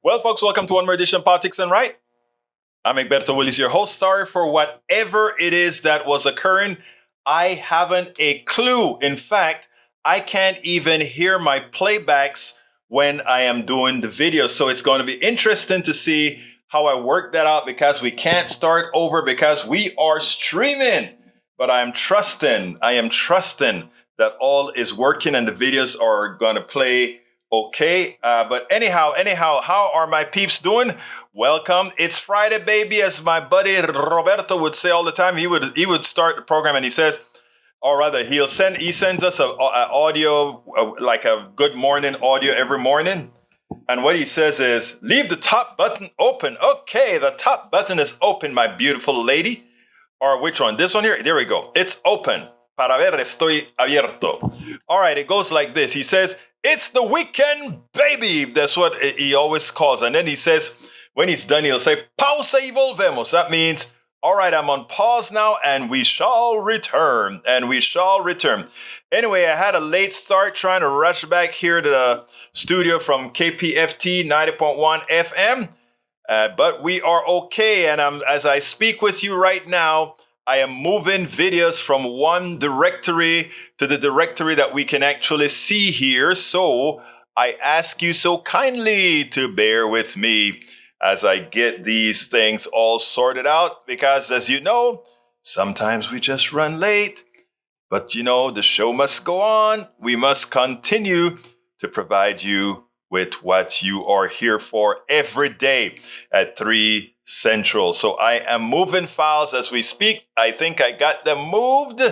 Well, folks, welcome to one more edition of Politics and Right. I'm Egberto Willis, your host. Sorry for whatever it is that was occurring. I haven't a clue. In fact, I can't even hear my playbacks when I am doing the video. So it's going to be interesting to see how I work that out because we can't start over because we are streaming. But I am trusting that all is working and the videos are going to play okay. But anyhow, how are my peeps doing? Welcome. It's Friday, baby, as my buddy Roberto would say all the time. He would start the program and he says, or rather, he sends us a audio, like a good morning audio every morning. And what he says is, leave the top button open. Okay, the top button is open, my beautiful lady. Or which one? This one here? There we go. It's open. Para ver, estoy abierto. All right, it goes like this. He says, it's the weekend, baby. That's what he always calls. And then he says, when he's done, he'll say, pausa y volvemos. That means, all right, I'm on pause now, and we shall return. Anyway, I had a late start trying to rush back here to the studio from KPFT 90.1 FM. But we are okay. And as I speak with you right now, I am moving videos from one directory to the directory that we can actually see here. So I ask you so kindly to bear with me as I get these things all sorted out. Because as you know, sometimes we just run late. But you know, the show must go on. We must continue to provide you with what you are here for every day at 3 Central. So I am moving files as we speak. I think I got them moved,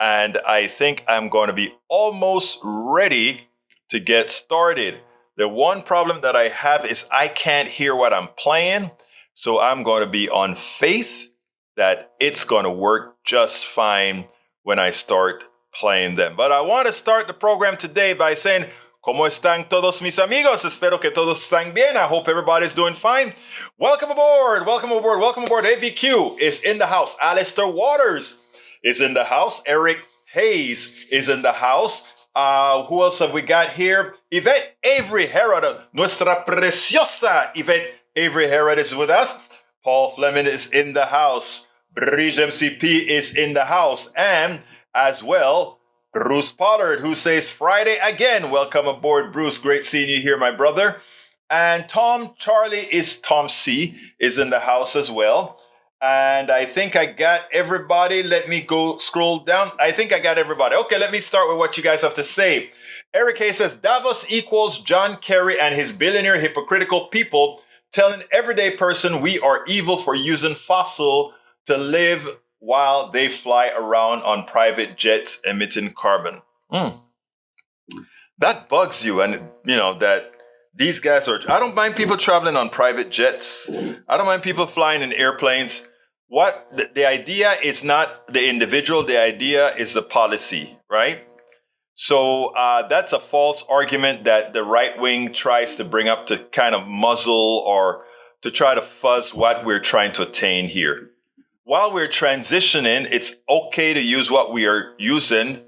and I think I'm going to be almost ready to get started. The one problem that I have is I can't hear what I'm playing, so I'm going to be on faith that it's going to work just fine when I start playing them. But I want to start the program today by saying, ¿Cómo están todos mis amigos? Espero que todos están bien. I hope everybody's doing fine. Welcome aboard. AVQ is in the house. Alistair Waters is in the house. Eric Hayes is in the house. Who else have we got here? Yvette Avery Herod, nuestra preciosa Yvette Avery Herod is with us. Paul Fleming is in the house. Bridge MCP is in the house. And as well, Bruce Pollard, who says Friday again. Welcome aboard, Bruce. Great seeing you here, my brother. And Tom C is in the house as well. And I think I got everybody. Let me go scroll down. I think I got everybody. Okay, let me start with what you guys have to say. Eric Hayes says Davos equals John Kerry and his billionaire hypocritical people telling everyday person we are evil for using fossil to live while they fly around on private jets emitting carbon. That bugs you. And, you know, that these guys are... I don't mind people traveling on private jets. I don't mind people flying in airplanes. The idea is not the individual. The idea is the policy, right? So that's a false argument that the right wing tries to bring up to kind of muzzle or to try to fuzz what we're trying to attain here. While we're transitioning, it's okay to use what we are using.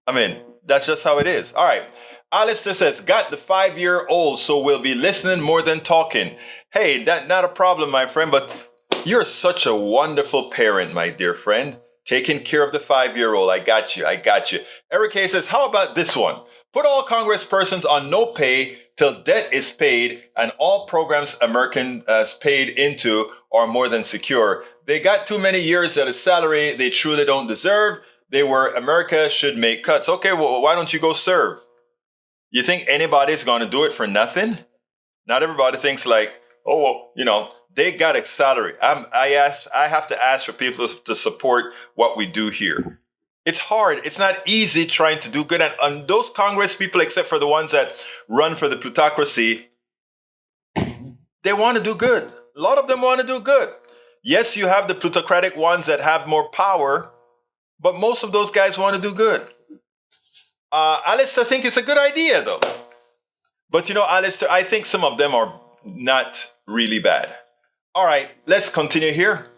I mean, that's just how it is. All right. Alistair says, got the 5-year-old, so we'll be listening more than talking. Hey, that's not a problem, my friend, but you're such a wonderful parent, my dear friend. Taking care of the 5-year-old. I got you. Eric Hayes says, how about this one? Put all congresspersons on no pay till debt is paid and all programs Americans paid into are more than secure. They got too many years at a salary they truly don't deserve. America should make cuts. Okay, well, why don't you go serve? You think anybody's going to do it for nothing? Not everybody thinks like, oh, well, you know, they got a salary. I have to ask for people to support what we do here. It's hard. It's not easy trying to do good. And those Congress people, except for the ones that run for the plutocracy, they want to do good. A lot of them want to do good. Yes, you have the plutocratic ones that have more power, but most of those guys want to do good. Alistair, I think it's a good idea, though. But, you know, Alistair, I think some of them are not really bad. All right, let's continue here.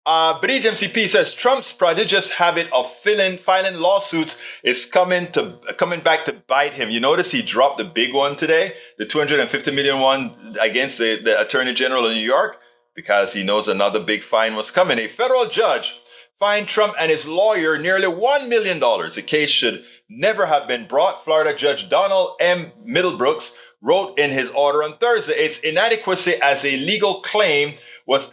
Bridge MCP says Trump's prodigious habit of filing lawsuits is coming back to bite him. You notice he dropped the big one today, the $250 million one against the Attorney General of New York, because he knows another big fine was coming. A federal judge fined Trump and his lawyer nearly $1 million. The case should never have been brought. Florida Judge Donald M. Middlebrooks wrote in his order on Thursday, its inadequacy as a legal claim was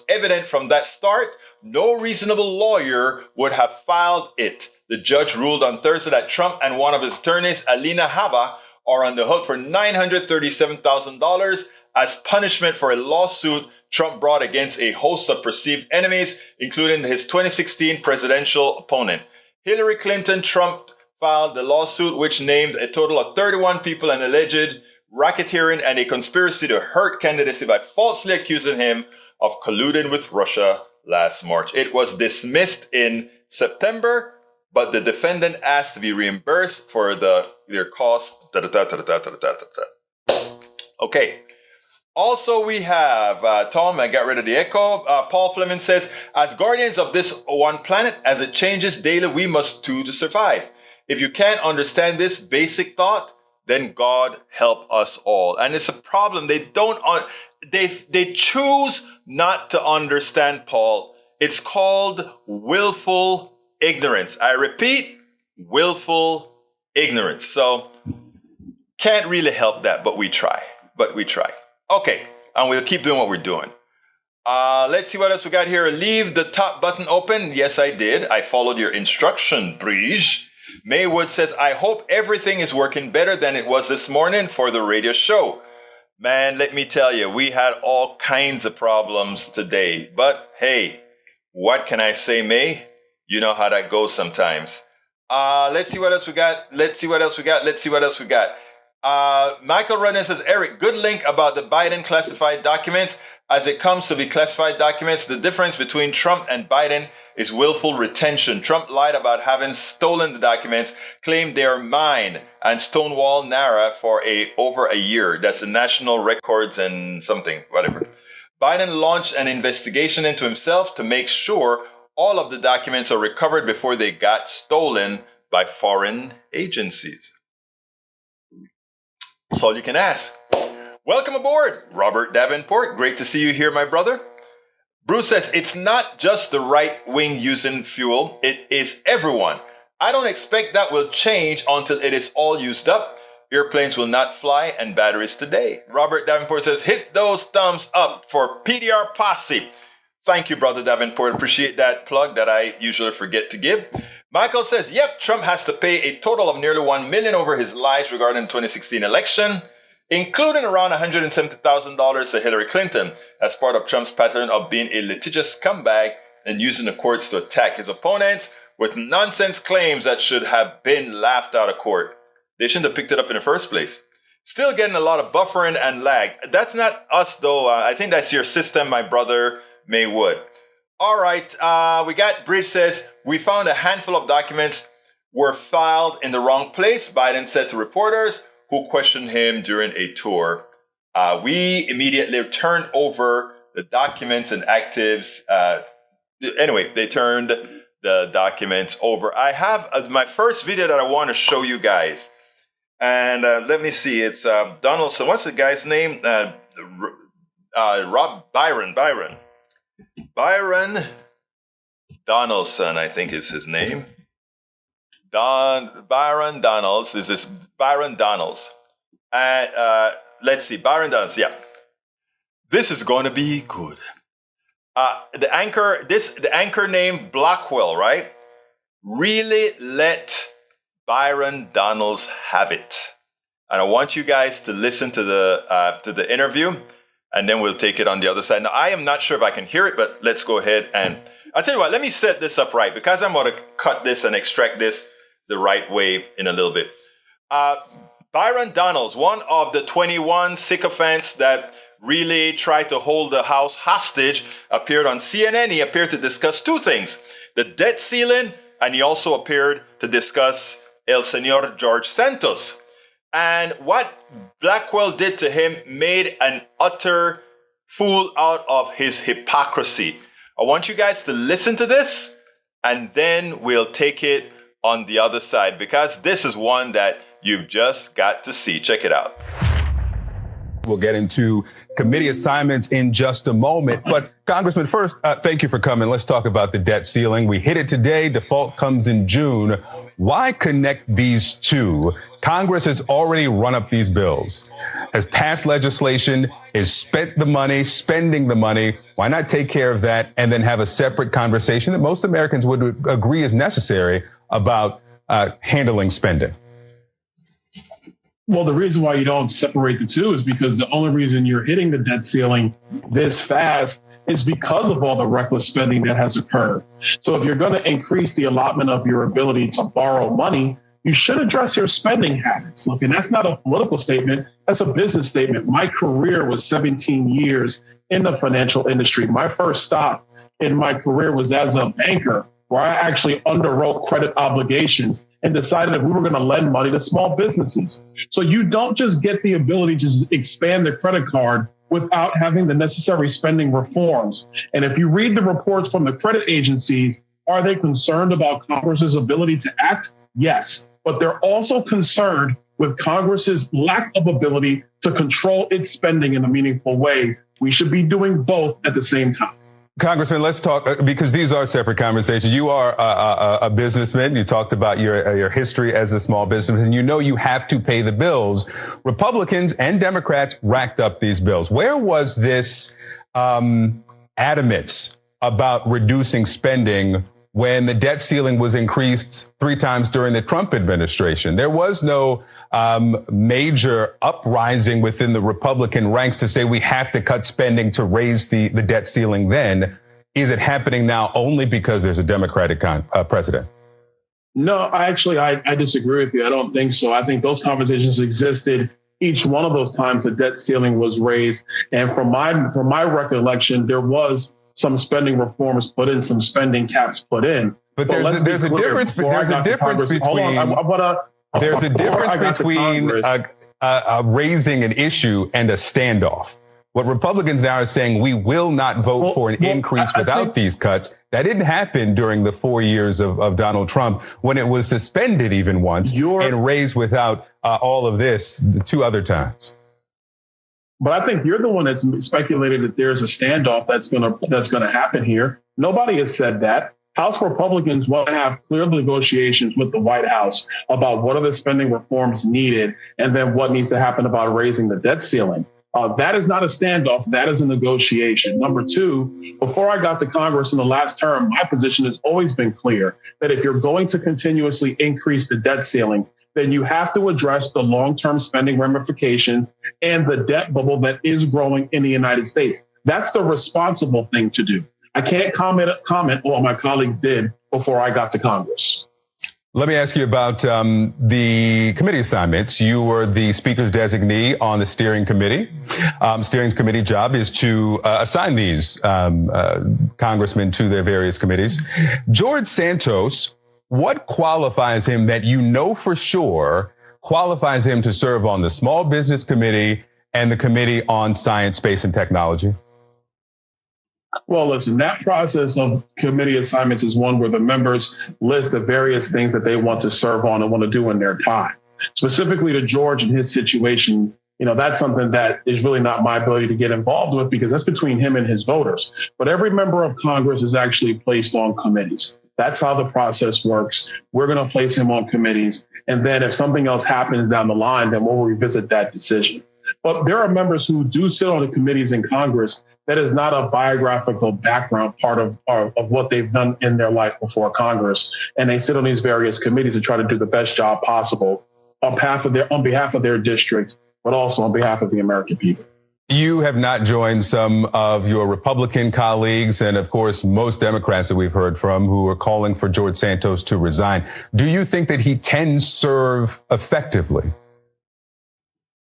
evident from that start. No reasonable lawyer would have filed it. The judge ruled on Thursday that Trump and one of his attorneys, Alina Habba, are on the hook for $937,000 as punishment for a lawsuit Trump brought against a host of perceived enemies, including his 2016 presidential opponent. Hillary Clinton. Trump filed the lawsuit, which named a total of 31 people and alleged racketeering and a conspiracy to hurt candidacy by falsely accusing him of colluding with Russia last March. It was dismissed in September, but the defendant asked to be reimbursed for their costs. Okay. Also, we have, Tom, I got rid of the echo. Paul Fleming says, as guardians of this one planet, as it changes daily, we must do to survive. If you can't understand this basic thought, then God help us all. And it's a problem. They choose not to understand, Paul. It's called willful ignorance. I repeat, willful ignorance. So can't really help that, but we try. Okay, and we'll keep doing what we're doing. Let's see what else we got here. Leave the top button open. Yes, I did. I followed your instruction, Brige. Maywood says, I hope everything is working better than it was this morning for the radio show. Man, let me tell you, we had all kinds of problems today. But hey, what can I say, May? You know how that goes sometimes. Let's see what else we got. Michael Rudden says, Eric, good link about the Biden classified documents. As it comes to the classified documents, the difference between Trump and Biden is willful retention. Trump lied about having stolen the documents, claimed they are mine, and stonewalled NARA for over a year. That's the National Records and something, whatever. Biden launched an investigation into himself to make sure all of the documents are recovered before they got stolen by foreign agencies. That's all you can ask. Welcome aboard, Robert Davenport. Great to see you here, my brother. Bruce says, it's not just the right wing using fuel. It is everyone. I don't expect that will change until it is all used up. Airplanes will not fly and batteries today. Robert Davenport says, hit those thumbs up for PDR Posse. Thank you, brother Davenport. Appreciate that plug that I usually forget to give. Michael says, yep, Trump has to pay a total of nearly $1 million over his lies regarding the 2016 election, including around $170,000 to Hillary Clinton as part of Trump's pattern of being a litigious scumbag and using the courts to attack his opponents with nonsense claims that should have been laughed out of court. They shouldn't have picked it up in the first place. Still getting a lot of buffering and lag. That's not us, though. I think that's your system, my brother Maywood. All right, we got Bridge says, we found a handful of documents were filed in the wrong place, Biden said to reporters who questioned him during a tour. We immediately turned over the documents and actives. Anyway, they turned the documents over. I have my first video that I want to show you guys. And let me see, it's Donaldson. What's the guy's name? Byron Donaldson, I think is his name. Byron Donalds. This is Byron Donalds. And let's see, Byron Donalds, yeah. This is going to be good. The anchor named Blackwell, right? Really let Byron Donalds have it. And I want you guys to listen to the interview, and then we'll take it on the other side. Now, I am not sure if I can hear it, but let's go ahead and I'll tell you what, let me set this up right because I'm going to cut this and extract this the right way in a little bit. Byron Donalds, one of the 21 sycophants that really tried to hold the House hostage, appeared on CNN. He appeared to discuss two things, the debt ceiling, and he also appeared to discuss El Señor George Santos. And what Blackwell did to him made an utter fool out of his hypocrisy. I want you guys to listen to this, and then we'll take it on the other side, because this is one that you've just got to see. Check it out. We'll get into committee assignments in just a moment. But Congressman, first, thank you for coming. Let's talk about the debt ceiling. We hit it today. Default comes in June. Why connect these two? Congress has already run up these bills, has passed legislation, has spent the money, spending the money. Why not take care of that and then have a separate conversation that most Americans would agree is necessary about handling spending? Well, the reason why you don't separate the two is because the only reason you're hitting the debt ceiling this fast is because of all the reckless spending that has occurred. So if you're going to increase the allotment of your ability to borrow money, you should address your spending habits. Look, and that's not a political statement. That's a business statement. My career was 17 years in the financial industry. My first stop in my career was as a banker, where I actually underwrote credit obligations and decided that we were going to lend money to small businesses. So you don't just get the ability to just expand the credit card without having the necessary spending reforms. And if you read the reports from the credit agencies, are they concerned about Congress's ability to act? Yes, but they're also concerned with Congress's lack of ability to control its spending in a meaningful way. We should be doing both at the same time. Congressman, let's talk, because these are separate conversations. You are a businessman. You talked about your history as a small businessman. You know you have to pay the bills. Republicans and Democrats racked up these bills. Where was this adamance about reducing spending when the debt ceiling was increased 3 times during the Trump administration? There was no major uprising within the Republican ranks to say we have to cut spending to raise the debt ceiling then. Is it happening now only because there's a Democratic president? No, I disagree with you. I don't think so. I think those conversations existed each one of those times the debt ceiling was raised. And from my recollection, there was some spending reforms put in, some spending caps put in. But there's a difference between raising an issue and a standoff. What Republicans now are saying, we will not vote for an increase without these cuts. That didn't happen during the 4 years of Donald Trump, when it was suspended even once and raised without all of this the 2 other times. But I think you're the one that's speculated that there's a standoff that's going to happen here. Nobody has said that. House Republicans want to have clear negotiations with the White House about what are the spending reforms needed and then what needs to happen about raising the debt ceiling. That is not a standoff. That is a negotiation. Number 2, before I got to Congress in the last term, my position has always been clear that if you're going to continuously increase the debt ceiling, then you have to address the long-term spending ramifications and the debt bubble that is growing in the United States. That's the responsible thing to do. I can't comment on what my colleagues did before I got to Congress. Let me ask you about the committee assignments. You were the speaker's designee on the steering committee. Steering committee job is to assign these congressmen to their various committees. George Santos, what qualifies him that you know for sure qualifies him to serve on the Small Business Committee and the Committee on Science, Space, and Technology? Well, listen, that process of committee assignments is one where the members list the various things that they want to serve on and want to do in their time. Specifically to George and his situation, that's something that is really not my ability to get involved with, because that's between him and his voters. But every member of Congress is actually placed on committees. That's how the process works. We're going to place him on committees. And then if something else happens down the line, then we'll revisit that decision. But there are members who do sit on the committees in Congress that is not a biographical background part of what they've done in their life before Congress. And they sit on these various committees to try to do the best job possible on behalf of their district, but also on behalf of the American people. You have not joined some of your Republican colleagues and, of course, most Democrats that we've heard from who are calling for George Santos to resign. Do you think that he can serve effectively?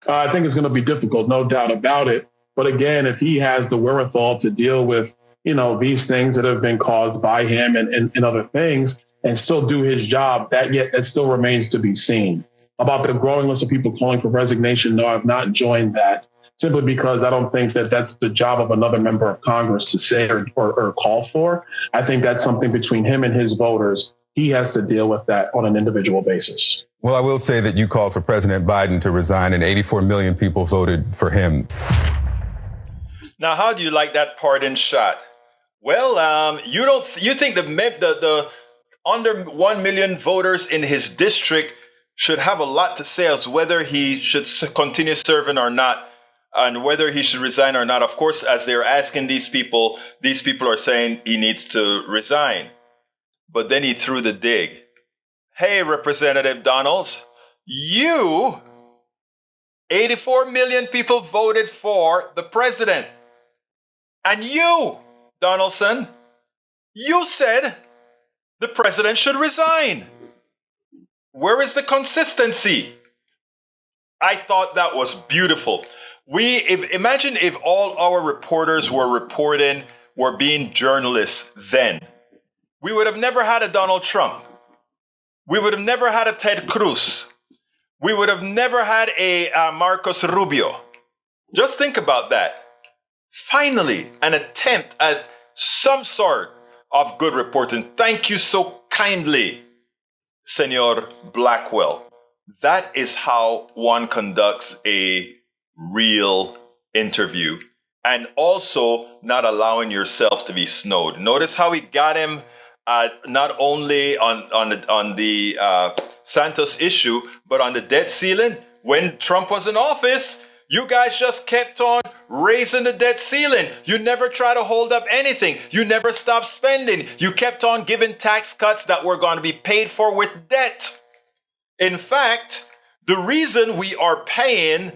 I think it's going to be difficult, no doubt about it. But again, if he has the wherewithal to deal with, these things that have been caused by him and other things and still do his job, that still remains to be seen. About the growing list of people calling for resignation, no, I've not joined that. simply because I don't think that that's the job of another member of Congress to say or call for. I think that's something between him and his voters. He has to deal with that on an individual basis. Well, I will say that you called for President Biden to resign, and 84 million people voted for him. Now, how do you like that pardon shot? Well, you think the under 1 million voters in his district should have a lot to say as whether he should continue serving or not, and whether he should resign or not. Of course, as they're asking these people are saying he needs to resign. But then he threw the dig. Hey, Representative Donalds, 84 million people voted for the president. And you, Donaldson, you said the president should resign. Where is the consistency? I thought that was beautiful. Imagine if all our reporters were being journalists then. We would have never had a Donald Trump. We would have never had a Ted Cruz. We would have never had a Marcos Rubio. Just think about that. Finally, an attempt at some sort of good reporting. Thank you so kindly, Senor Blackwell. That is how one conducts a real interview, and also not allowing yourself to be snowed. Notice how he got him not only on the Santos issue, but on the debt ceiling. When Trump was in office, you guys just kept on raising the debt ceiling. You never try to hold up anything. You never stopped spending. You kept on giving tax cuts that were going to be paid for with debt. In fact, the reason we are paying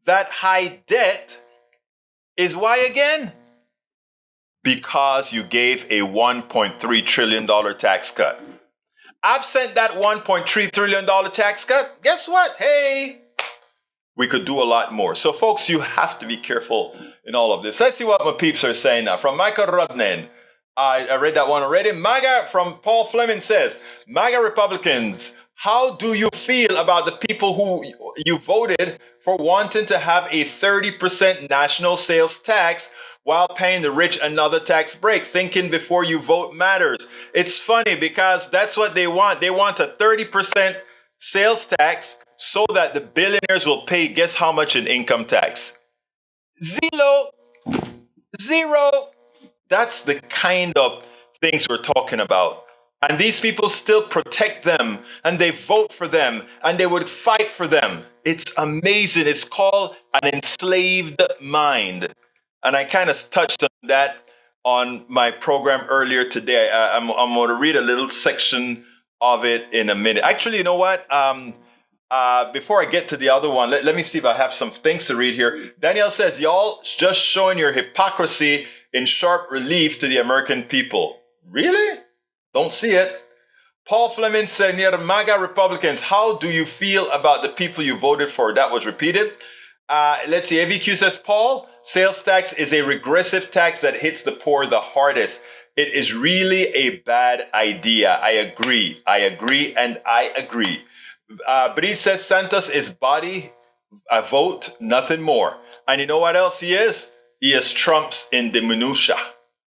that high debt is why again? Because you gave a $1.3 trillion tax cut. Absent that $1.3 trillion tax cut, guess what? Hey, we could do a lot more. So folks, you have to be careful in all of this. Let's see what my peeps are saying now. From Michael Rodnan, I read that one already. MAGA from Paul Fleming says, MAGA Republicans, how do you feel about the people who you voted for wanting to have a 30% national sales tax while paying the rich another tax break? Thinking before you vote matters. It's funny because that's what they want. They want a 30% sales tax so that the billionaires will pay, guess how much in income tax? Zero. That's the kind of things we're talking about. And these people still protect them, and they vote for them, and they would fight for them. It's amazing. It's called an enslaved mind. And I kind of touched on that on my program earlier today. I'm going to read a little section of it in a minute. Actually, you know what? Before I get to the other one, let me see if I have some things to read here. Danielle says, y'all just showing your hypocrisy in sharp relief to the American people. Really? Don't see it. Paul Fleming said, near the MAGA Republicans, how do you feel about the people you voted for? That was repeated. Let's see. AVQ says, Paul, sales tax is a regressive tax that hits the poor the hardest. It is really a bad idea. I agree. Bree says Santos is body, a vote, nothing more. And you know what else he is? He is Trump's in the minutia.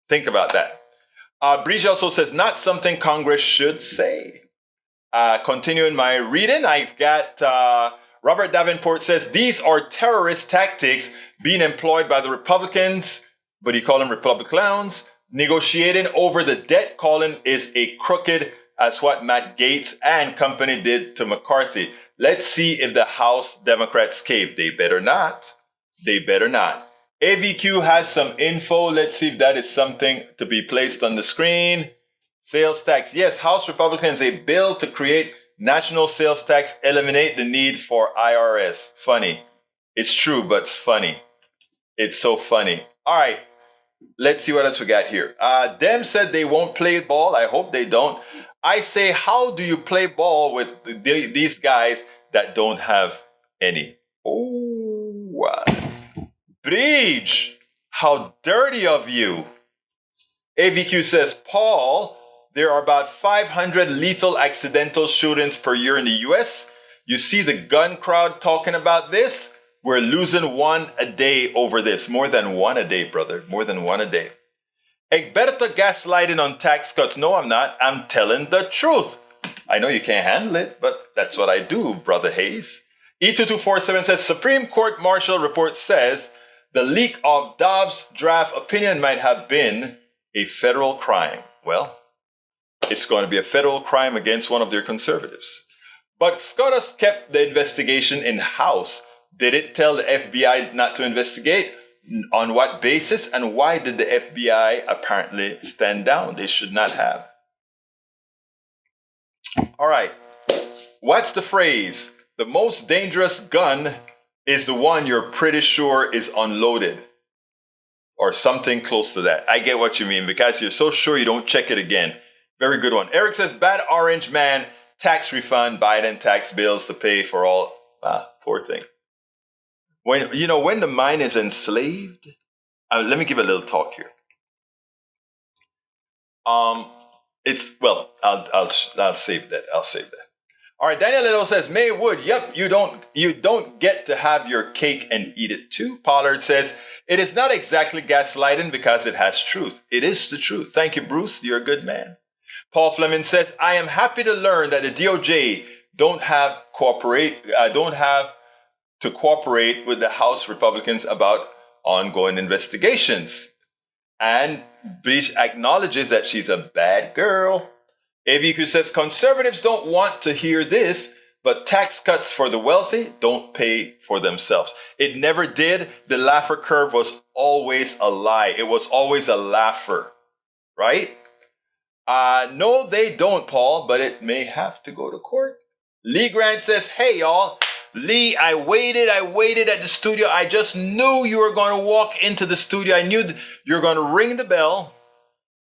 Think about that. Bree also says not something Congress should say. Continuing my reading, I've got Robert Davenport says these are terrorist tactics being employed by the Republicans, but he called them Republic clowns. Negotiating over the debt calling is a crooked as what Matt Gaetz and company did to McCarthy. Let's see if the House Democrats cave. They better not. AVQ has some info. Let's see if that is something to be placed on the screen. Sales tax. Yes, House Republicans, a bill to create national sales tax, eliminate the need for IRS. Funny. It's true, but it's funny. It's so funny. All right. Let's see what else we got here. Dem said they won't play ball. I hope they don't. I say, how do you play ball with these guys that don't have any? Oh, Bridge, how dirty of you. AVQ says, Paul, there are about 500 lethal accidental shootings per year in the U.S. You see the gun crowd talking about this? We're losing one a day over this. More than one a day, brother. More than one a day. Egberto gaslighting on tax cuts. No, I'm not. I'm telling the truth. I know you can't handle it, but that's what I do, Brother Hayes. E2247 says, Supreme Court Marshal report says the leak of Dobbs' draft opinion might have been a federal crime. Well, it's going to be a federal crime against one of their conservatives. But SCOTUS kept the investigation in-house. Did it tell the FBI not to investigate? On what basis? And why did the FBI apparently stand down? They should not have. All right. What's the phrase? The most dangerous gun is the one you're pretty sure is unloaded. Or something close to that. I get what you mean, because you're so sure you don't check it again. Very good one. Eric says, bad orange man, tax refund, Biden tax bills to pay for all. Poor thing. When the mind is enslaved, let me give a little talk here. I'll save that. I'll save that. All right, Daniel Little says, May Wood, yep, you don't get to have your cake and eat it too. Pollard says, it is not exactly gaslighting because it has truth. It is the truth. Thank you, Bruce. You're a good man. Paul Fleming says, I am happy to learn that the DOJ don't have to cooperate with the House Republicans about ongoing investigations. And Breach acknowledges that she's a bad girl. AVQ says, conservatives don't want to hear this, but tax cuts for the wealthy don't pay for themselves. It never did. The Laffer curve was always a lie. It was always a laugher, right? No, they don't, Paul, but it may have to go to court. Lee Grant says, hey, y'all. Lee, I waited at the studio. I just knew you were going to walk into the studio. I knew you were going to ring the bell.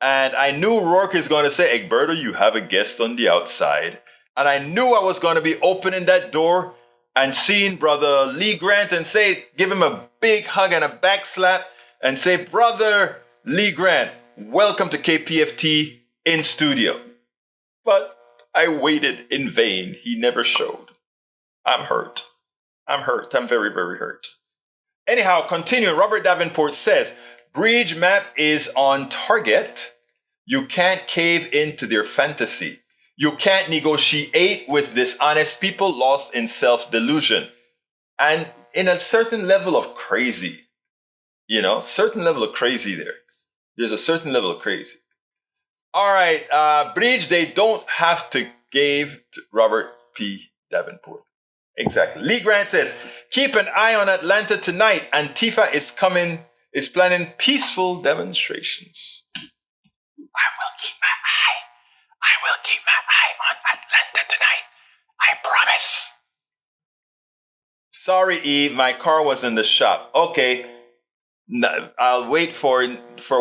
And I knew Rourke is going to say, Egberto, you have a guest on the outside. And I knew I was going to be opening that door and seeing Brother Lee Grant and give him a big hug and a back slap and say, Brother Lee Grant, welcome to KPFT in studio. But I waited in vain. He never showed. I'm hurt. I'm very, very hurt. Anyhow, continuing, Robert Davenport says, Bridge map is on target. You can't cave into their fantasy. You can't negotiate with dishonest people lost in self-delusion. And in a certain level of crazy, certain level of crazy there. There's a certain level of crazy. All right, Bridge, they don't have to give to Robert P. Davenport. Exactly. Lee Grant says, keep an eye on Atlanta tonight. Antifa is planning peaceful demonstrations. I will keep my eye on Atlanta tonight. I promise. Sorry, E, my car was in the shop. Okay. I'll wait for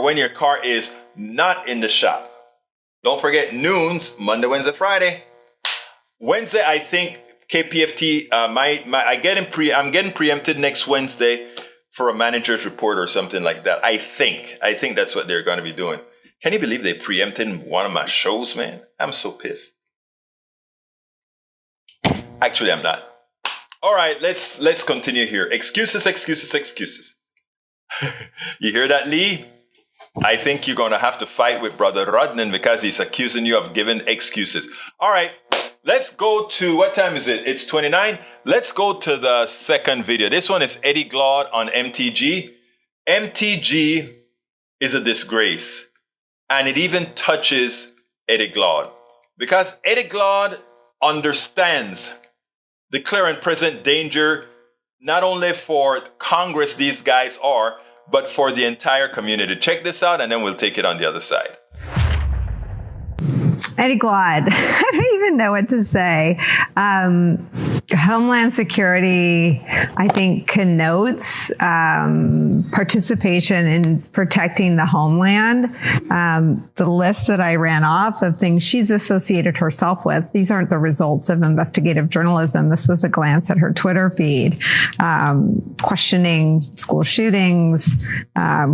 when your car is not in the shop. Don't forget noons, Monday, Wednesday, Friday. Wednesday, I think KPFT, I'm getting preempted next Wednesday for a manager's report or something like that. I think that's what they're going to be doing. Can you believe they preempted one of my shows, man? I'm so pissed. Actually, I'm not. All right, let's continue here. Excuses. You hear that, Lee? I think you're going to have to fight with Brother Rodnan because he's accusing you of giving excuses. All right. Let's go to, what time is it? It's 29. Let's go to the second video. This one is Eddie Glaude on MTG. MTG is a disgrace. And it even touches Eddie Glaude. Because Eddie Glaude understands the clear and present danger, not only for Congress these guys are, but for the entire community. Check this out, and then we'll take it on the other side. Eddie Glaude, I don't even know what to say. Homeland Security, I think, connotes participation in protecting the homeland. The list that I ran off of things she's associated herself with, these aren't the results of investigative journalism. This was a glance at her Twitter feed, questioning school shootings,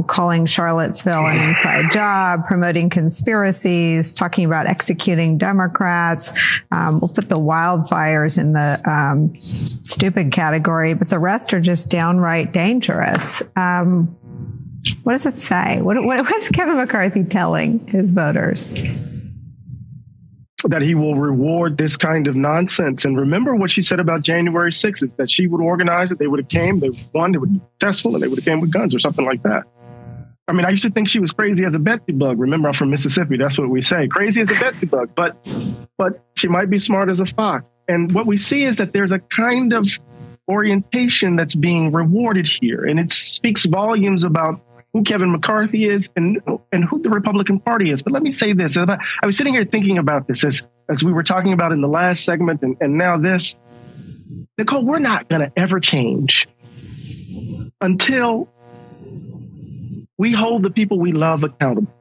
calling Charlottesville an inside job, promoting conspiracies, talking about execution persecuting Democrats. We'll put the wildfires in the stupid category, but the rest are just downright dangerous. What does it say? What is Kevin McCarthy telling his voters? That he will reward this kind of nonsense. And remember what she said about January 6th, that she would organize it, they would have came, they won, they would be successful, and they would have came with guns or something like that. I mean, I used to think she was crazy as a Betsy bug. Remember, I'm from Mississippi. That's what we say. Crazy as a Betsy bug. But she might be smart as a fox. And what we see is that there's a kind of orientation that's being rewarded here. And it speaks volumes about who Kevin McCarthy is and who the Republican Party is. But let me say this. I was sitting here thinking about this as we were talking about in the last segment and now this. Nicole, we're not going to ever change until we hold the people we love accountable.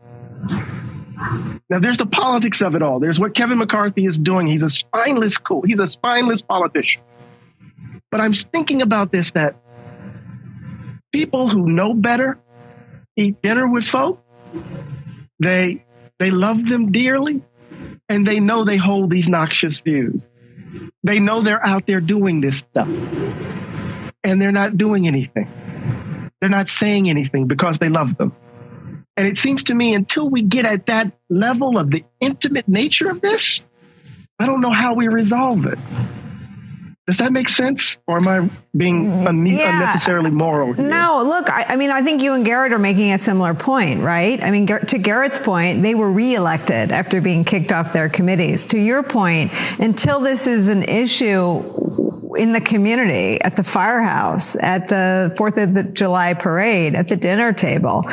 Now, there's the politics of it all. There's what Kevin McCarthy is doing. He's a spineless politician. But I'm thinking about this, that people who know better eat dinner with folk. They love them dearly, and they know they hold these noxious views. They know they're out there doing this stuff, and they're not doing anything. They're not saying anything because they love them. And it seems to me until we get at that level of the intimate nature of this, I don't know how we resolve it. Does that make sense? Or am I being unnecessarily moral here? No, look, I mean, I think you and Garrett are making a similar point, right? I mean, to Garrett's point, they were reelected after being kicked off their committees. To your point, until this is an issue in the community, at the firehouse, at the 4th of July parade, at the dinner table,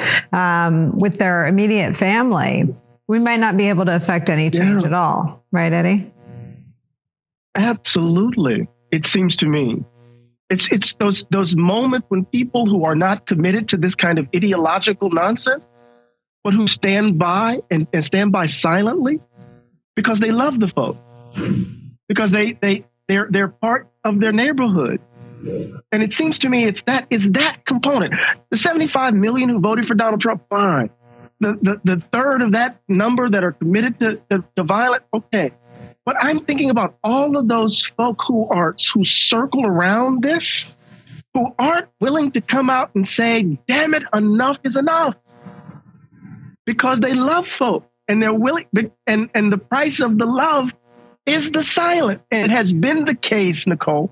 with their immediate family, we might not be able to affect any change at all. Right, Eddie? Absolutely. It seems to me. It's those moments when people who are not committed to this kind of ideological nonsense, but who stand by and stand by silently because they love the folk, because they're part of their neighborhood. And it seems to me it's that component. The 75 million who voted for Donald Trump, fine. The third of that number that are committed to violence, okay. But I'm thinking about all of those folk who circle around this, who aren't willing to come out and say, damn it, enough is enough. Because they love folk and they're willing, and the price of the love is the silence. And it has been the case, Nicole,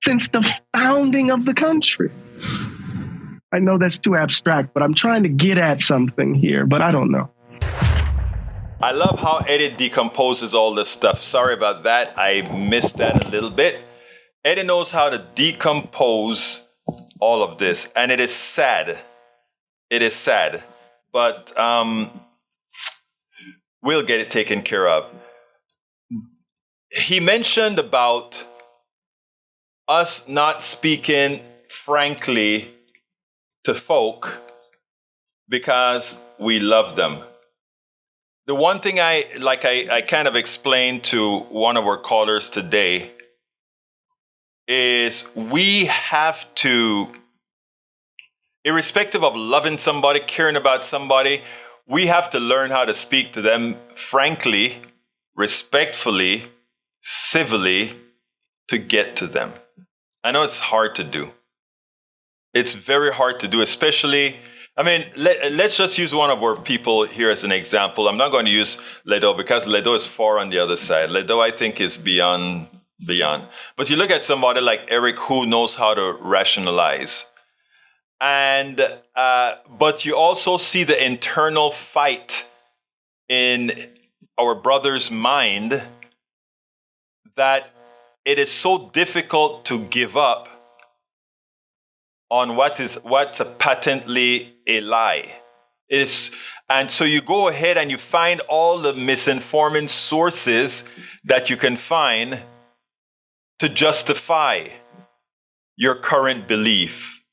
since the founding of the country. I know that's too abstract, but I'm trying to get at something here, but I don't know. I love how Eddie decomposes all this stuff. Sorry about that. I missed that a little bit. Eddie knows how to decompose all of this, and it is sad. It is sad, but we'll get it taken care of. He mentioned about us not speaking frankly to folk because we love them. The one thing I kind of explained to one of our callers today is we have to, irrespective of loving somebody, caring about somebody, we have to learn how to speak to them frankly, respectfully, civilly to get to them. I know it's hard to do. It's very hard to do, especially, I mean, let's just use one of our people here as an example. I'm not going to use Ledo because Ledo is far on the other side. Ledo, I think, is beyond. But you look at somebody like Eric who knows how to rationalize. And but you also see the internal fight in our brother's mind that it is so difficult to give up on what's a patently a lie. And so you go ahead and you find all the misinforming sources that you can find to justify your current belief.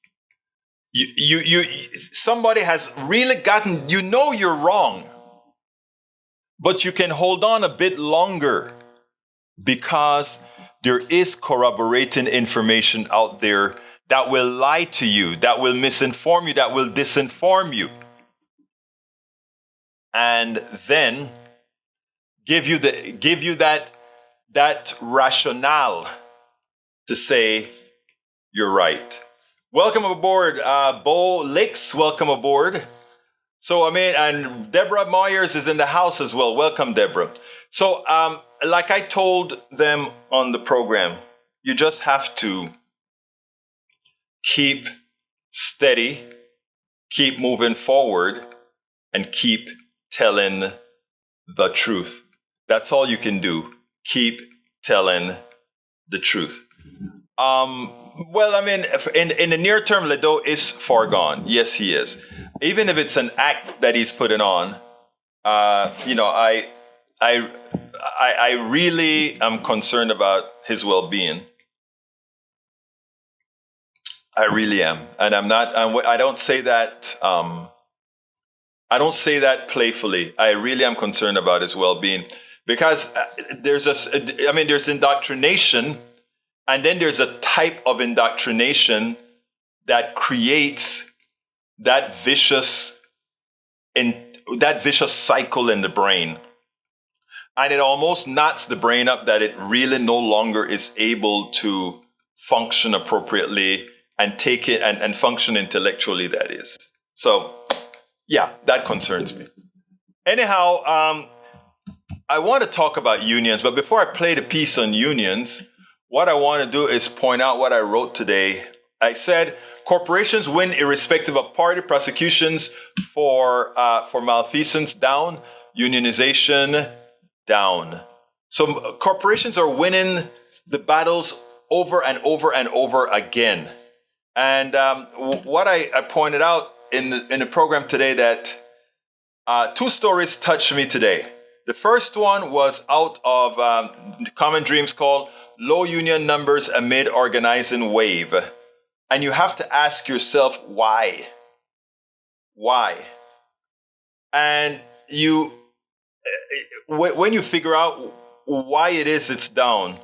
Somebody has really gotten, you're wrong, but you can hold on a bit longer because there is corroborating information out there that will lie to you, that will misinform you, that will disinform you. And then give you that rationale to say you're right. Welcome aboard, Bo Licks. Welcome aboard. So, and Deborah Myers is in the house as well. Welcome, Deborah. So, like I told them on the program, you just have to keep steady, keep moving forward, and keep telling the truth. That's all you can do. Keep telling the truth. In the near term, Ledo is far gone. Yes, he is. Even if it's an act that he's putting on, I really am concerned about his well-being. I really am, and I'm not. I don't say that. I don't say that playfully. I really am concerned about his well-being because there's indoctrination. And then there's a type of indoctrination that creates that vicious cycle in the brain. And it almost knots the brain up that it really no longer is able to function appropriately and take it and function intellectually, that is. So, yeah, that concerns me. Anyhow, I want to talk about unions, but before I play the piece on unions, what I want to do is point out what I wrote today. I said, corporations win irrespective of party. Prosecutions for malfeasance down. Unionization down. So corporations are winning the battles over and over and over again. And what I pointed out in the program today that two stories touched me today. The first one was out of Common Dreams called Low Union Numbers Amid Organizing Wave. And you have to ask yourself, why? Why? And when you figure out why it is it's down,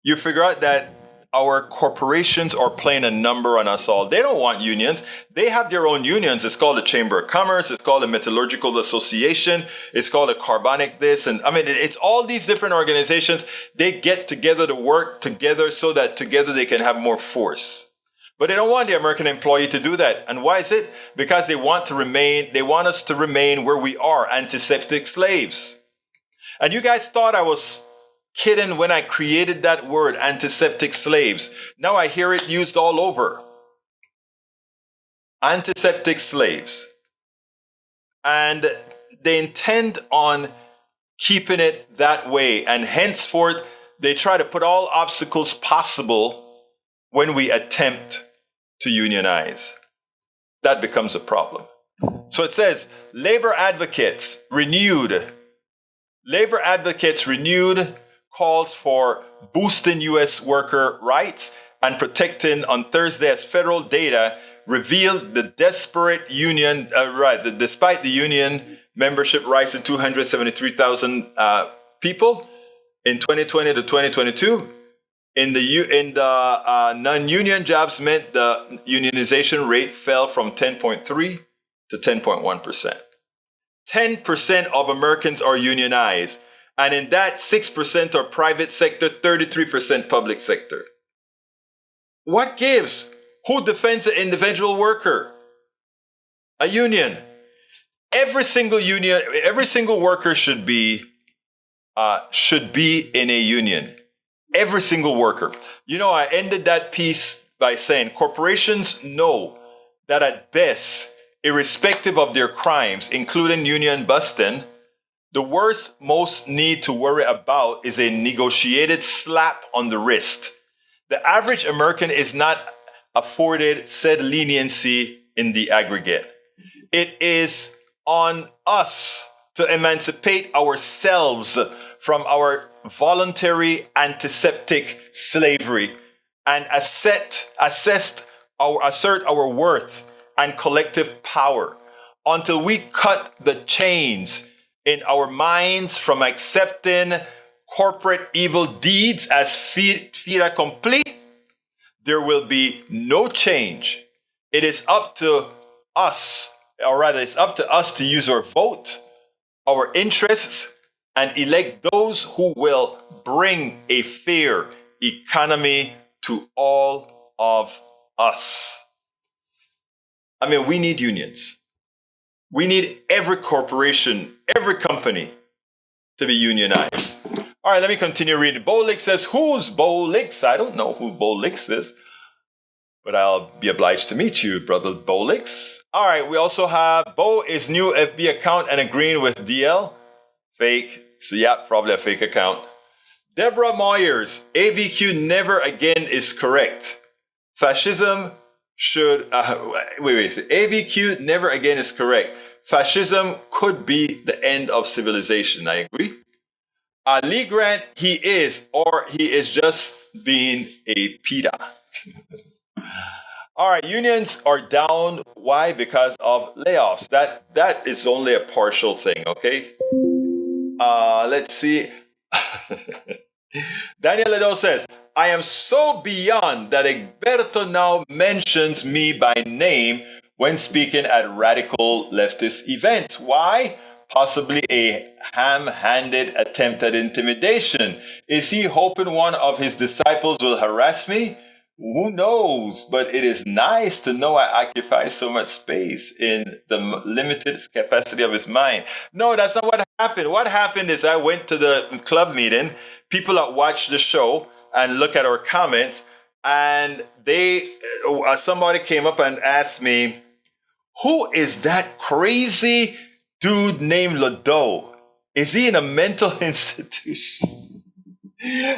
you figure out that our corporations are playing a number on us all. They don't want unions. They have their own unions. It's called the Chamber of Commerce. It's called the Metallurgical Association. It's called the Carbonic this. And it's all these different organizations. They get together to work together so that together they can have more force. But they don't want the American employee to do that. And why is it? Because they want us to remain where we are, antiseptic slaves. And you guys thought I was kidding when I created that word, antiseptic slaves. Now I hear it used all over. Antiseptic slaves. And they intend on keeping it that way. And henceforth, they try to put all obstacles possible when we attempt to unionize. That becomes a problem. So it says, labor advocates renewed calls for boosting U.S. worker rights and protecting on Thursday as federal data revealed the despite the union membership rising 273,000 people in 2020 to 2022. In the non-union jobs meant the unionization rate fell from 10.3 to 10.1%. 10% of Americans are unionized. And in that, 6% are private sector, 33% public sector. What gives? Who defends the individual worker? A union. Every single worker should be in a union. Every single worker. I ended that piece by saying corporations know that at best, irrespective of their crimes, including union busting, the worst most need to worry about is a negotiated slap on the wrist. The average American is not afforded said leniency in the aggregate. It is on us to emancipate ourselves from our voluntary antiseptic slavery and assert our worth and collective power until we cut the chains in our minds from accepting corporate evil deeds as fait accompli. There will be no change. It is up to us, or rather, it's up to us to use our vote, our interests, and elect those who will bring a fair economy to all of us. I mean, we need unions. We need every corporation, every company to be unionized. All right, let me continue reading. Bolix says, who's Bolix? I don't know who Bolix is, but I'll be obliged to meet you, brother Bolix. All right, we also have Bo is new FB account and agreeing with DL. Fake. So yeah, probably a fake account. Deborah Moyers, AVQ never again is correct. Fascism should, AVQ never again is correct. Fascism could be the end of civilization. I agree. Lee Grant, he is, or he is just being a PETA. All right, unions are down. Why? Because of layoffs. That is only a partial thing, okay? Let's see. Daniel Ledo says, I am so beyond that Egberto now mentions me by name when speaking at radical leftist events. Why? Possibly a ham-handed attempt at intimidation. Is he hoping one of his disciples will harass me? Who knows? But it is nice to know I occupy so much space in the limited capacity of his mind. No, that's not what happened. What happened is I went to the club meeting, people that watch the show and look at our comments, and somebody came up and asked me, who is that crazy dude named Ledo? Is he in a mental institution?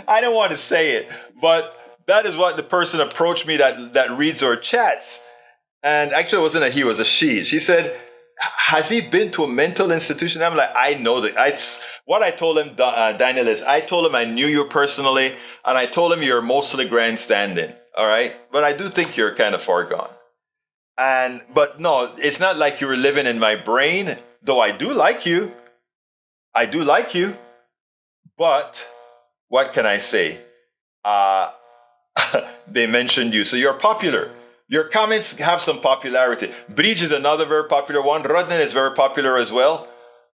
I don't want to say it, but that is what the person approached me that reads our chats. And actually, it wasn't a he, it was a she. She said, has he been to a mental institution? I'm like, I know that. What I told him, Daniel, is I told him I knew you personally, and I told him you're mostly grandstanding, all right? But I do think you're kind of far gone. But no, it's not like you were living in my brain, though I do like you. I do like you. But what can I say? They mentioned you, so you're popular. Your comments have some popularity. Bridge is another very popular one. Rodnan is very popular as well.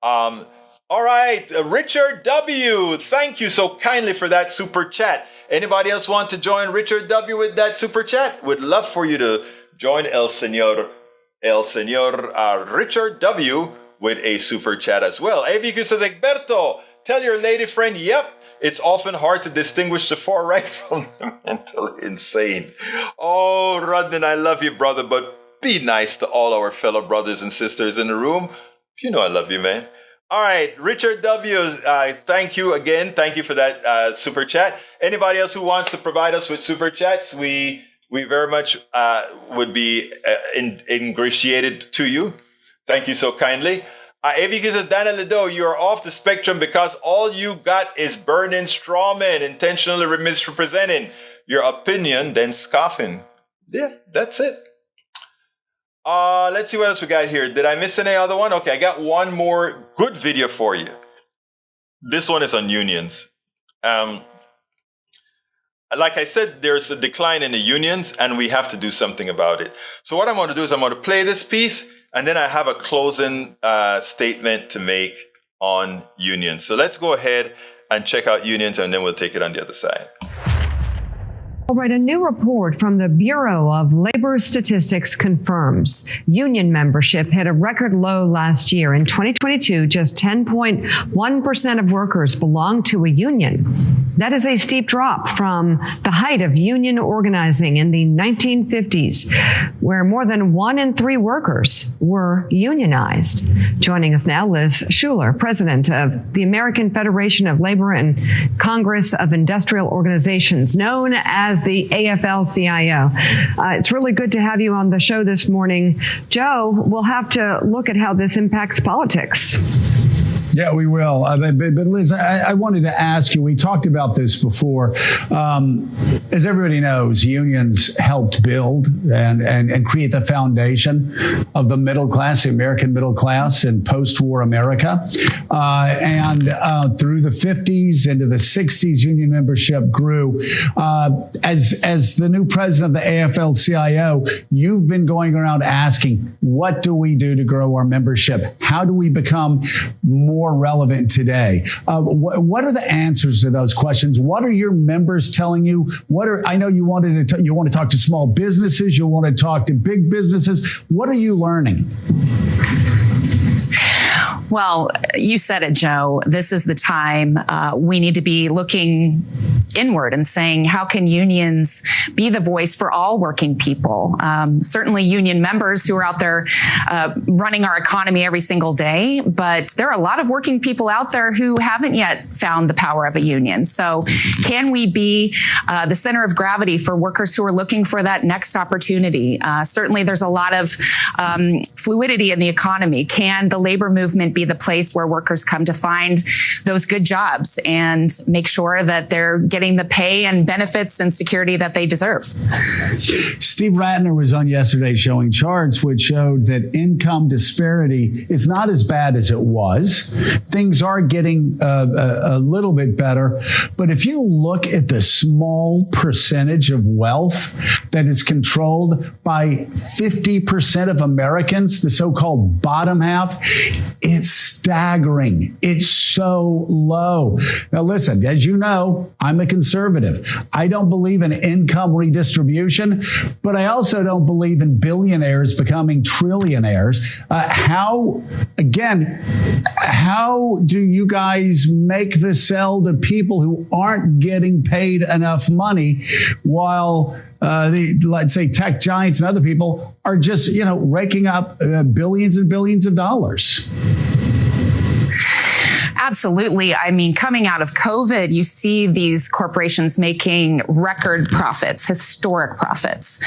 All right, Richard W., thank you so kindly for that super chat. Anybody else want to join Richard W. with that super chat? Would love for you to join El Señor Richard W. with a super chat as well. AVQ says, Egberto, tell your lady friend, yep, it's often hard to distinguish the far right from the mentally insane. Oh, Rodnan, I love you, brother, but be nice to all our fellow brothers and sisters in the room. You know I love you, man. All right, Richard W., thank you again. Thank you for that super chat. Anybody else who wants to provide us with super chats, we very much would be ingratiated to you. Thank you so kindly. AVQ says, Daniel Ledo, you are off the spectrum because all you got is burning strawmen, intentionally misrepresenting your opinion, then scoffing. Yeah, that's it. Let's see what else we got here. Did I miss any other one? Okay, I got one more good video for you. This one is on unions. Like I said, there's a decline in the unions, and we have to do something about it. So what I'm going to do is I'm going to play this piece, and then I have a closing statement to make on unions. So let's go ahead and check out unions, and then we'll take it on the other side. All right, a new report from the Bureau of Labor Statistics confirms union membership hit a record low last year. In 2022, just 10.1% of workers belonged to a union. That is a steep drop from the height of union organizing in the 1950s, where more than 1 in 3 workers were unionized. Joining us now, Liz Schuler, president of the American Federation of Labor and Congress of Industrial Organizations, known as the AFL-CIO. It's really good to have you on the show this morning. Joe, we'll have to look at how this impacts politics. Yeah, we will. But Liz, I wanted to ask you, we talked about this before. As everybody knows, unions helped build and create the foundation of the middle class, the American middle class in post-war America. And through the 50s into the 60s, union membership grew. As the new president of the AFL-CIO, you've been going around asking, what do we do to grow our membership? How do we become more more relevant today. What are the answers to those questions? What are your members telling you? I know you want to talk to small businesses. You want to talk to big businesses. What are you learning? Well, you said it, Joe. This is the time we need to be looking inward and saying, how can unions be the voice for all working people? Certainly union members who are out there running our economy every single day, but there are a lot of working people out there who haven't yet found the power of a union. So can we be the center of gravity for workers who are looking for that next opportunity? Certainly there's a lot of fluidity in the economy. Can the labor movement be the place where workers come to find those good jobs and make sure that they're getting the pay and benefits and security that they deserve? Steve Ratner was on yesterday showing charts which showed that income disparity is not as bad as it was. Things are getting a little bit better. But if you look at the small percentage of wealth that is controlled by 50% of Americans, the so-called bottom half, it's staggering. It's so low. Now, listen, as you know, I'm a conservative. I don't believe in income redistribution, but I also don't believe in billionaires becoming trillionaires. How do you guys make the sell to people who aren't getting paid enough money while let's say tech giants and other people are just, raking up billions and billions of dollars? Absolutely. I mean, coming out of COVID, you see these corporations making record profits, historic profits.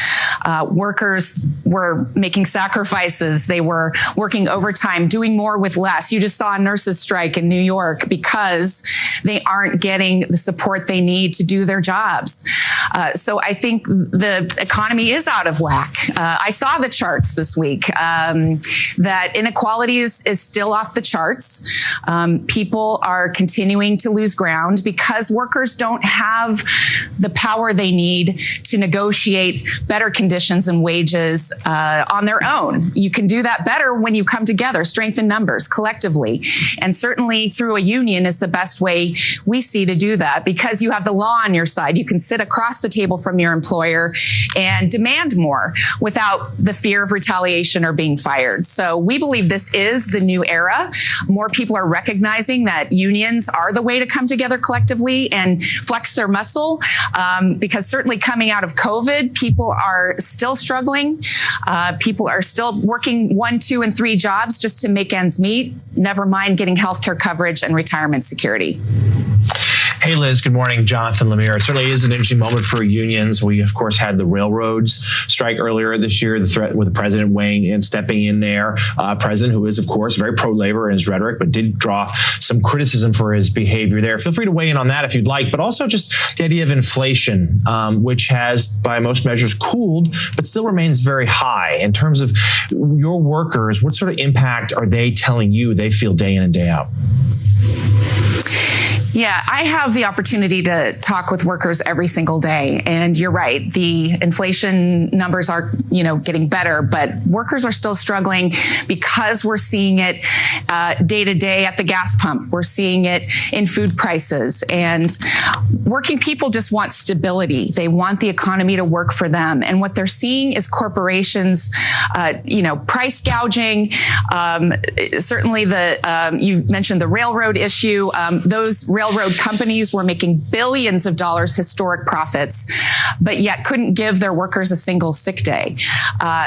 Workers were making sacrifices. They were working overtime, doing more with less. You just saw a nurses strike in New York because they aren't getting the support they need to do their jobs. So I think the economy is out of whack. I saw the charts this week that inequality is still off the charts. People are continuing to lose ground because workers don't have the power they need to negotiate better conditions and wages on their own. You can do that better when you come together, strength in numbers, collectively. And certainly through a union is the best way we see to do that, because you have the law on your side. You can sit across the table from your employer and demand more without the fear of retaliation or being fired. So we believe this is the new era. More people are recognizing that unions are the way to come together collectively and flex their muscle, because certainly coming out of COVID, people are still struggling. People are still working 1, 2, and 3 jobs just to make ends meet, never mind getting healthcare coverage and retirement security. Hey, Liz, good morning. Jonathan Lemire. It certainly is an interesting moment for unions. We, of course, had the railroads strike earlier this year, the threat with the president weighing in, stepping in there. President, who is, of course, very pro-labor in his rhetoric, but did draw some criticism for his behavior there. Feel free to weigh in on that if you'd like, but also just the idea of inflation, which has, by most measures, cooled, but still remains very high. In terms of your workers, what sort of impact are they telling you they feel day in and day out? Yeah, I have the opportunity to talk with workers every single day. And you're right, the inflation numbers are, getting better, but workers are still struggling because we're seeing it day to day at the gas pump. We're seeing it in food prices. And working people just want stability. They want the economy to work for them. And what they're seeing is corporations, price gouging. Certainly you mentioned the railroad issue. Those railroad companies were making billions of dollars historic profits, but yet couldn't give their workers a single sick day.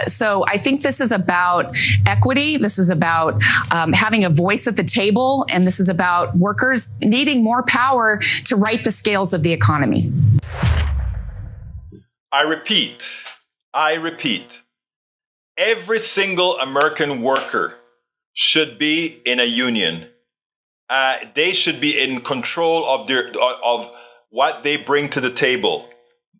So I think this is about equity. This is about having a voice at the table. And this is about workers needing more power to right the scales of the economy. I repeat, every single American worker should be in a union. They should be in control of what they bring to the table.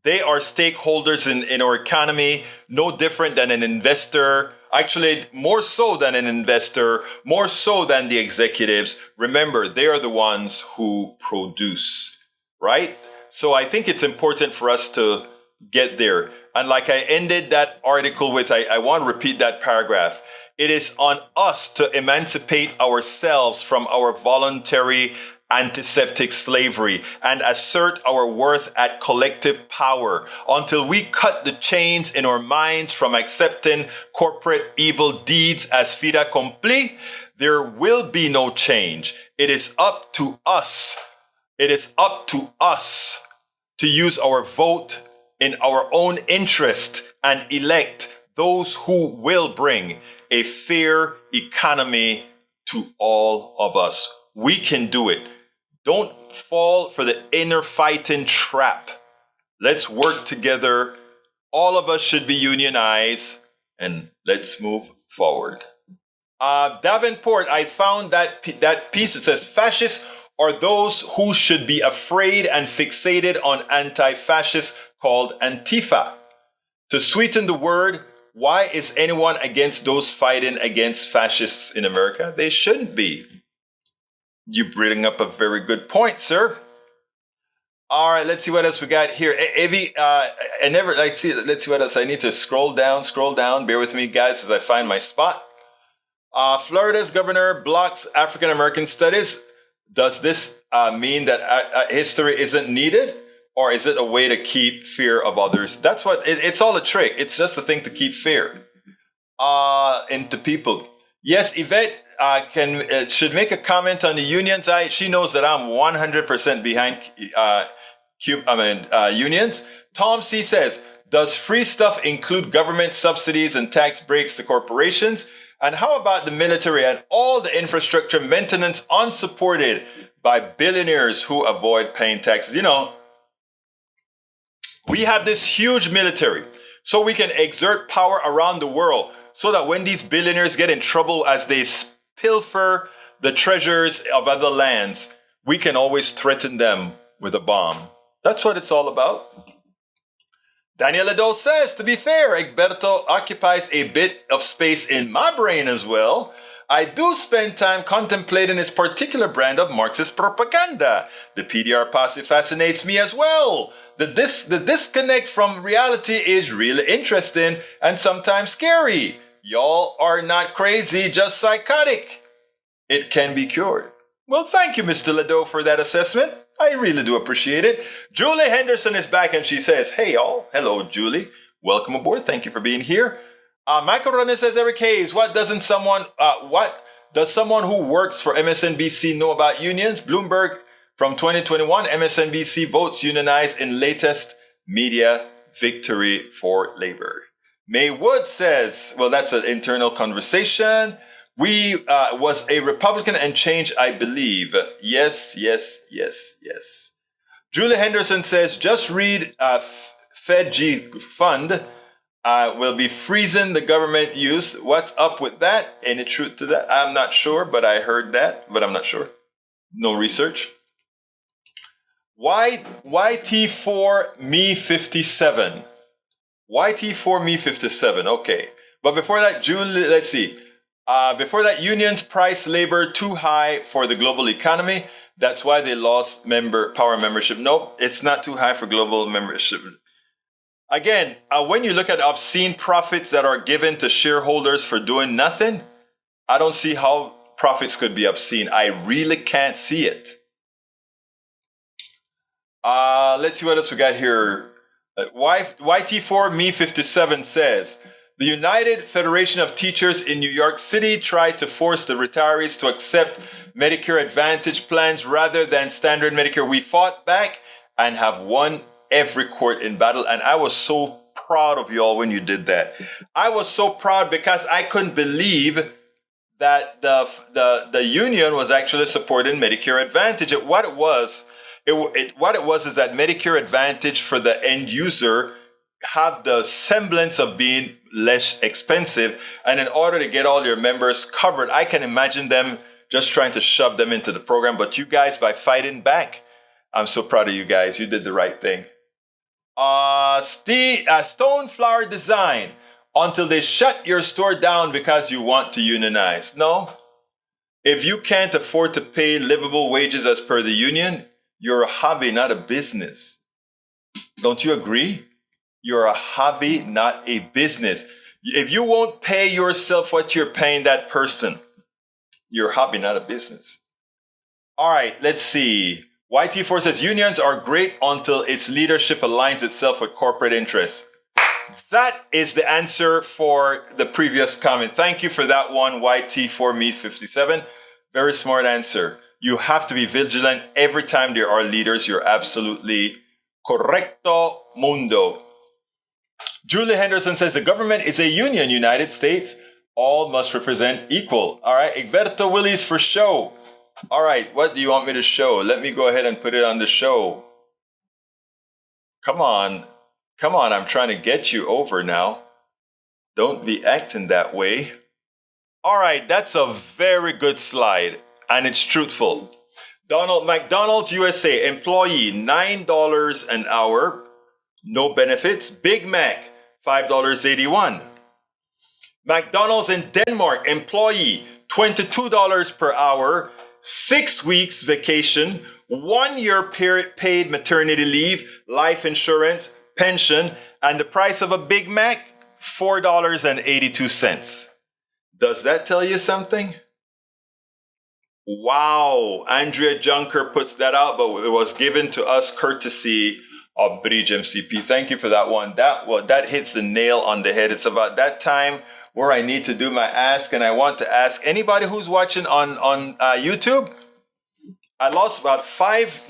They are stakeholders in our economy, no different than an investor. Actually, more so than an investor, more so than the executives. Remember, they are the ones who produce, right? So I think it's important for us to get there. And like I ended that article with, I want to repeat that paragraph. It is on us to emancipate ourselves from our voluntary antiseptic slavery and assert our worth at collective power until we cut the chains in our minds from accepting corporate evil deeds as fait accompli. There will be no change. It is up to us. It is up to us to use our vote in our own interest and elect those who will bring a fair economy to all of us. We can do it. Don't fall for the inner fighting trap. Let's work together. All of us should be unionized, and let's move forward. Davenport, I found that piece. It says, fascists are those who should be afraid and fixated on anti-fascists called Antifa. To sweeten the word, why is anyone against those fighting against fascists in America? They shouldn't be. You bring up a very good point, sir. All right, let's see what else we got here. Evie, let's see what else. I need to scroll down. Bear with me, guys, as I find my spot. Florida's governor blocks African American studies. Does this mean that history isn't needed? Or is it a way to keep fear of others? That's what, it's all a trick. It's just a thing to keep fear into people. Yes, Yvette should make a comment on the unions. She knows that I'm 100% behind unions. Tom C says, does free stuff include government subsidies and tax breaks to corporations? And how about the military and all the infrastructure maintenance unsupported by billionaires who avoid paying taxes? You know, we have this huge military so we can exert power around the world so that when these billionaires get in trouble as they pilfer the treasures of other lands, we can always threaten them with a bomb. That's what it's all about. Daniel Ledo says, to be fair, Egberto occupies a bit of space in my brain as well. I do spend time contemplating his particular brand of Marxist propaganda. The PDR posse fascinates me as well. The disconnect from reality is really interesting and sometimes scary. Y'all are not crazy, just psychotic. It can be cured. Well, thank you, Mr. Ledo, for that assessment. I really do appreciate it. Julie Henderson is back and she says, hey, y'all. Hello, Julie. Welcome aboard. Thank you for being here. Michael Ronan says, Eric Hayes, what does someone who works for MSNBC know about unions? Bloomberg from 2021, MSNBC votes unionized in latest media victory for labor. May Wood says, well, that's an internal conversation. We was a Republican and changed, I believe. Yes. Julie Henderson says, just read FedG Fund will be freezing the government use. What's up with that? Any truth to that? I'm not sure, but I heard that, but I'm not sure. No research. YT4 Me 57. YT4 Me 57. Okay. But before that, Julie, let's see. Before that, unions price labor too high for the global economy. That's why they lost power membership. Nope, it's not too high for global membership. Again, when you look at obscene profits that are given to shareholders for doing nothing, I don't see how profits could be obscene. I really can't see it. Let's see what else we got here. YT4 Me 57 says, the United Federation of Teachers in New York City tried to force the retirees to accept Medicare Advantage plans rather than standard Medicare. We fought back and have won every court in battle. And I was so proud of y'all when you did that. I was so proud because I couldn't believe that the union was actually supporting Medicare Advantage. What it was is that Medicare Advantage for the end user have the semblance of being less expensive. And in order to get all your members covered, I can imagine them just trying to shove them into the program. But you guys, by fighting back, I'm so proud of you guys. You did the right thing. Stone Flower Design, until they shut your store down because you want to unionize. No. If you can't afford to pay livable wages as per the union, you're a hobby, not a business. Don't you agree? You're a hobby, not a business. If you won't pay yourself what you're paying that person, you're a hobby, not a business. All right, let's see. YT4 says unions are great until its leadership aligns itself with corporate interests. That is the answer for the previous comment. Thank you for that one, YT4Me57. Very smart answer. You have to be vigilant every time there are leaders. You're absolutely correcto mundo. Julie Henderson says the government is a union, United States. All must represent equal. All right, Egberto Willis for show. All right, what do you want me to show? Let me go ahead and put it on the show. Come on, I'm trying to get you over now. Don't be acting that way. All right, that's a very good slide, and it's truthful. Donald McDonald's USA, employee, $9 an hour, no benefits. Big Mac, $5.81. McDonald's in Denmark, employee, $22 per hour, 6 weeks vacation, 1 year paid maternity leave, life insurance, pension, and the price of a Big Mac, $4.82. Does that tell you something? Wow, Andrea Junker puts that out, but it was given to us courtesy of Bridge MCP. Thank you for that one. That hits the nail on the head. It's about that time where I need to do my ask, and I want to ask anybody who's watching on YouTube. I lost about five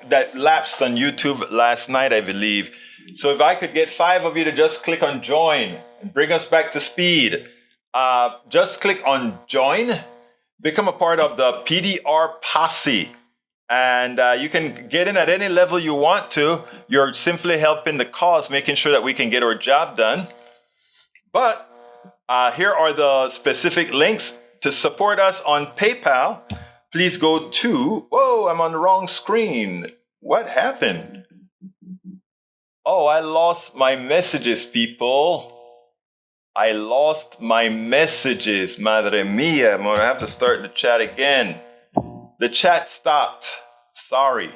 that lapsed on YouTube last night, I believe. So if I could get 5 of you to just click on join and bring us back to speed, just click on join, become a part of the PDR posse. And you can get in at any level you want to. You're simply helping the cause, making sure that we can get our job done. But here are the specific links to support us on PayPal. Please go to, whoa, I'm on the wrong screen. What happened? Oh, I lost my messages, people. I lost my messages. Madre mia, I'm going to have to start the chat again. The chat stopped. Sorry.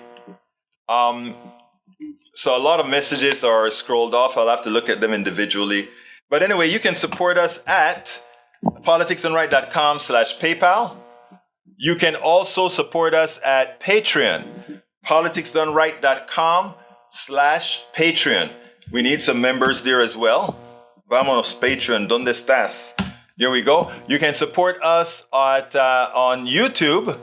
So a lot of messages are scrolled off. I'll have to look at them individually. But anyway, you can support us at politicsdoneright.com/PayPal. You can also support us at Patreon, politicsdoneright.com/Patreon. We need some members there as well. Vámonos, Patreon, ¿dónde estás? There we go. You can support us at on YouTube.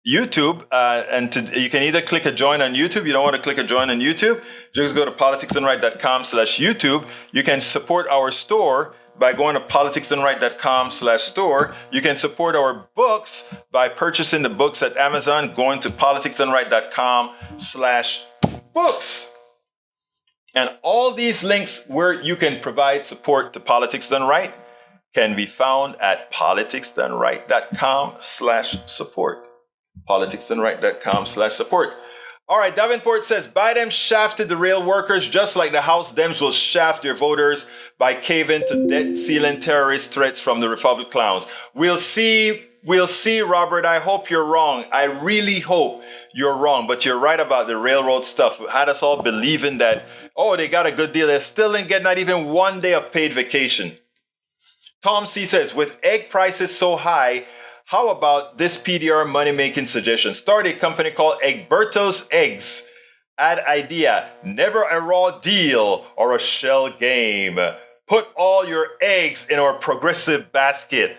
You can either click a join on YouTube. You don't want to click a join on YouTube, just go to politicsdoneright.com/YouTube. You can support our store by going to politicsdoneright.com/store. You can support our books by purchasing the books at Amazon, going to politicsdoneright.com/books. And all these links where you can provide support to Politics Done Right can be found at politicsdoneright.com/support. politicsdoneright.com/support. All right, Davenport says, Biden shafted the rail workers just like the House Dems will shaft their voters by caving to debt ceiling terrorist threats from the Republic clowns. We'll see, Robert. I hope you're wrong. I really hope you're wrong, but you're right about the railroad stuff. It had us all believing that, oh, they got a good deal. They still didn't get not even 1 day of paid vacation. Tom C says, with egg prices so high, how about this PDR money-making suggestion? Start a company called Egberto's Eggs. Add idea, never a raw deal or a shell game. Put all your eggs in our progressive basket.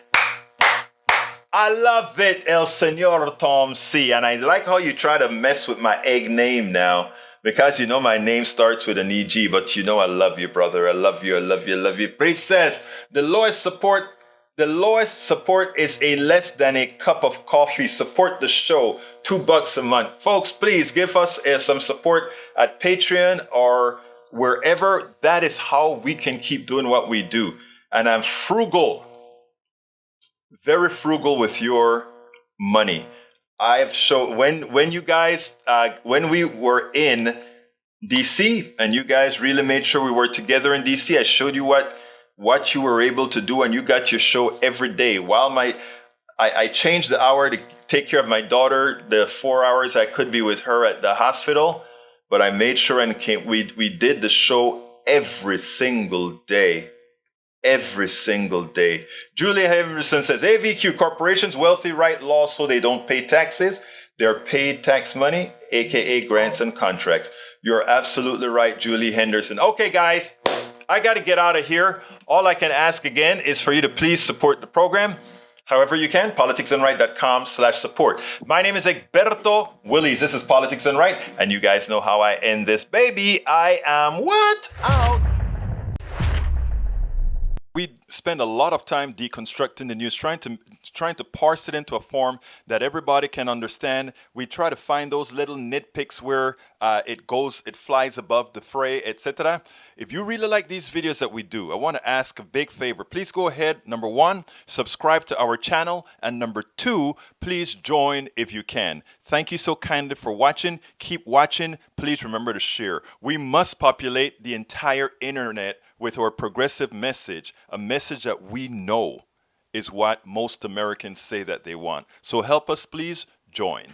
I love it, El Señor Tom C. And I like how you try to mess with my egg name now, because you know my name starts with an EG, but you know I love you, brother. I love you, I love you, I love you. Preach says, the lowest support is a less than a cup of coffee. Support the show, $2 a month. Folks, please give us some support at Patreon or wherever. That is how we can keep doing what we do. And I'm frugal, very frugal with your money. I've shown when you guys, when we were in DC and you guys really made sure we were together in DC, I showed you what you were able to do, and you got your show every day. While I changed the hour to take care of my daughter, the 4 hours I could be with her at the hospital, but I made sure and we did the show every single day. Every single day. Julie Henderson says, AVQ, corporations wealthy write laws so they don't pay taxes. They're paid tax money, aka grants and contracts. You're absolutely right, Julie Henderson. Okay, guys, I got to get out of here. All I can ask again is for you to please support the program. However you can, politicsandright.com/support. My name is Egberto Willies. This is Politics and Right, and you guys know how I end this baby. I am what? Out. We spend a lot of time deconstructing the news, trying to parse it into a form that everybody can understand. We try to find those little nitpicks where it flies above the fray, etc. If you really like these videos that we do, I want to ask a big favor. Please go ahead, number 1, subscribe to our channel, and number 2, please join if you can. Thank you so kindly for watching. Keep watching. Please remember to share. We must populate the entire internet with our progressive message, a message that we know is what most Americans say that they want. So help us, please join.